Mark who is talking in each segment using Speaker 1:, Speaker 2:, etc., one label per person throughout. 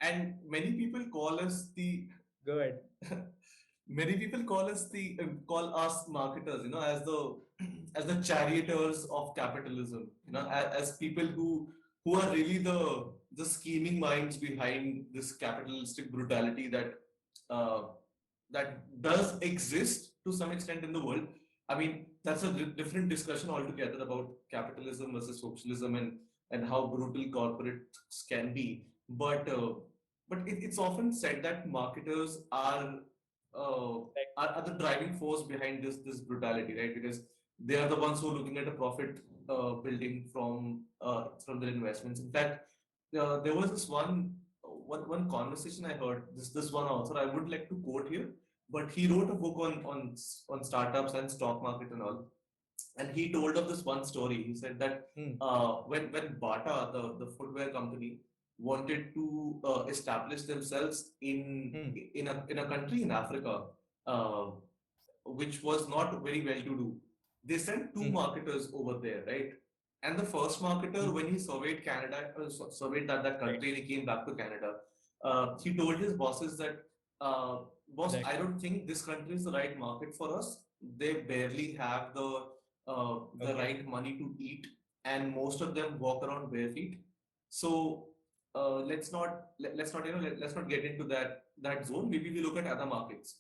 Speaker 1: and many people call us the
Speaker 2: Go ahead.
Speaker 1: many people call us the call us marketers, as the as the charioteers of capitalism, as people who are really the scheming minds behind this capitalistic brutality uh, that does exist to some extent in the world. I mean, that's a different discussion altogether about capitalism versus socialism and how brutal corporates can be. But it's often said that marketers uh, are the driving force behind this brutality, right? Because they are the ones who are looking at a profit building from their investments. In fact, there was this one conversation I heard. This one author I would like to quote here, but he wrote a book on startups and stock market and all, and he told of this one story. He said that
Speaker 2: Hmm.
Speaker 1: when Bata, the footwear company, wanted to establish themselves
Speaker 2: Hmm.
Speaker 1: in a country in Africa, uh, which was not very well to do, they sent two
Speaker 2: Hmm.
Speaker 1: marketers over there, right? And the first marketer,
Speaker 2: Hmm.
Speaker 1: when he surveyed Canada, surveyed that
Speaker 2: Right.
Speaker 1: country, and he came back to Canada, he told his bosses that, boss,
Speaker 2: Right.
Speaker 1: I don't think this country is the right market for us. They barely have the
Speaker 2: Okay.
Speaker 1: right money to eat, and most of them walk around bare feet. So let's not let's not get into that zone. Maybe we look at other markets.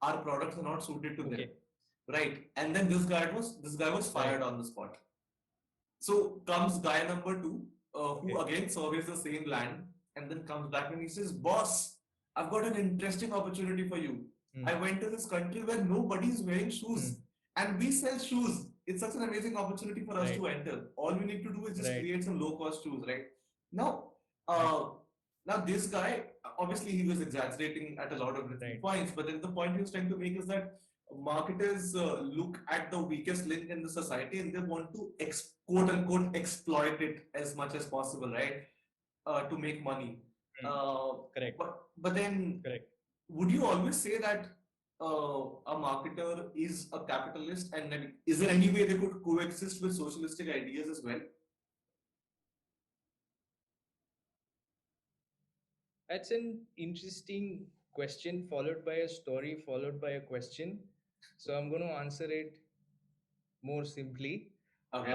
Speaker 1: Our products are not suited to them,
Speaker 2: Okay.
Speaker 1: right? And then this guy was fired
Speaker 2: Right.
Speaker 1: on the spot. So comes guy number two, who
Speaker 2: Okay.
Speaker 1: again surveys the same land, and then comes back and he says, "Boss, I've got an interesting opportunity for you.
Speaker 2: Hmm.
Speaker 1: I went to this country where nobody's wearing shoes,
Speaker 2: Hmm.
Speaker 1: and we sell shoes. It's such an amazing opportunity for us to
Speaker 2: Right.
Speaker 1: enter. All we need to do is just
Speaker 2: Right.
Speaker 1: create some low-cost shoes, right?" Now,
Speaker 2: Right.
Speaker 1: uh, now this guy, obviously he was exaggerating at a lot of different
Speaker 2: Right.
Speaker 1: points, but then the point he was trying to make is that marketers look at the weakest link in the society and they want to quote unquote exploit it as much as possible, right? To make money.
Speaker 2: Hmm.
Speaker 1: Uh,
Speaker 2: Correct.
Speaker 1: but then,
Speaker 2: Correct.
Speaker 1: would you always say that a marketer is a capitalist, and then is there any way they could coexist with socialistic ideas as well?
Speaker 2: That's an interesting question, followed by a story, followed by a question. So I'm going to answer it more simply.
Speaker 1: Okay,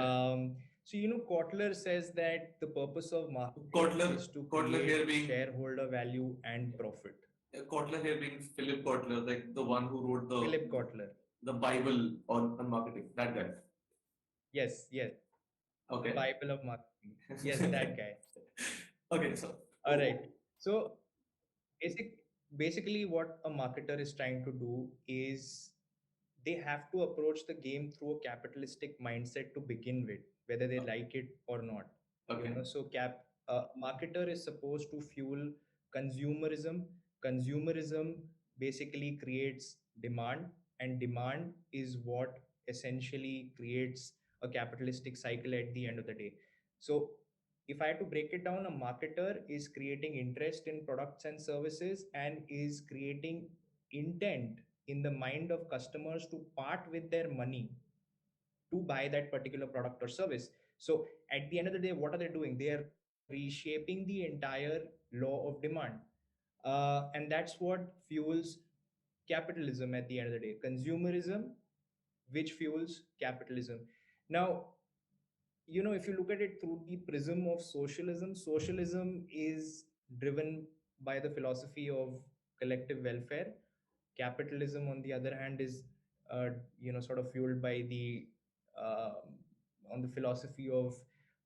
Speaker 2: Kotler says that the purpose of marketing
Speaker 1: Kotler,
Speaker 2: is to
Speaker 1: Kotler
Speaker 2: create
Speaker 1: here being
Speaker 2: shareholder value and profit.
Speaker 1: Kotler here being Philip Kotler, like the one who wrote
Speaker 2: Philip Kotler.
Speaker 1: the Bible on marketing. That guy.
Speaker 2: Yes, yes. The
Speaker 1: Okay.
Speaker 2: Bible of marketing. Yes, that guy.
Speaker 1: Okay, so
Speaker 2: All right. So basic, basically, what a marketer is trying to do is they have to approach the game through a capitalistic mindset to begin with, whether they like it or not.
Speaker 1: okay,
Speaker 2: So marketer is supposed to fuel consumerism. Consumerism basically creates demand, and demand is what essentially creates a capitalistic cycle at the end of the day. So if I had to break it down, a marketer is creating interest in products and services and is creating intent in the mind of customers to part with their money to buy that particular product or service. So at the end of the day, what are they doing? They are reshaping the entire law of demand. And that's what fuels capitalism at the end of the day. Consumerism, which fuels capitalism. Now, if you look at it through the prism of socialism, socialism is driven by the philosophy of collective welfare. Capitalism, on the other hand, is sort of fueled by the uh, on the philosophy of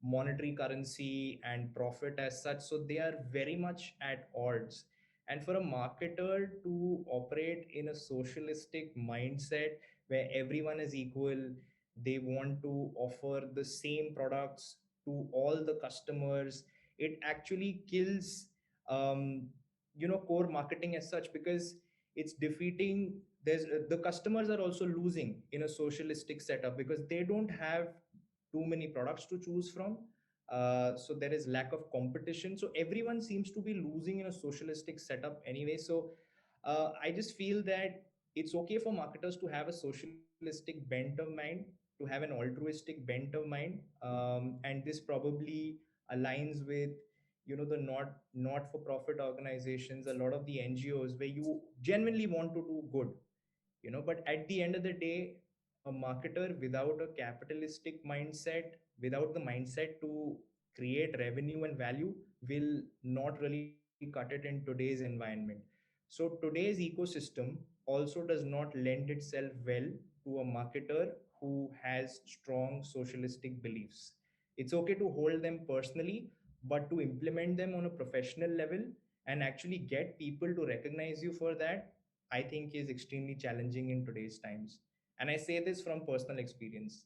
Speaker 2: monetary currency and profit as such. So they are very much at odds. And for a marketer to operate in a socialistic mindset where everyone is equal, they want to offer the same products to all the customers, it actually kills core marketing as such, because it's defeating. The customers are also losing in a socialistic setup because they don't have too many products to choose from. So there is lack of competition, so everyone seems to be losing in a socialistic setup anyway. So I just feel that it's okay for marketers to have a socialistic bent of mind, to have an altruistic bent of mind, and this probably aligns with the not for profit organizations, a lot of the NGOs where you genuinely want to do good, but at the end of the day, a marketer without a capitalistic mindset, without the mindset to create revenue and value, will not really cut it in today's environment. So today's ecosystem also does not lend itself well to a marketer who has strong socialistic beliefs. It's okay to hold them personally, but to implement them on a professional level and actually get people to recognize you for that, I think is extremely challenging in today's times. And I say this from personal experience.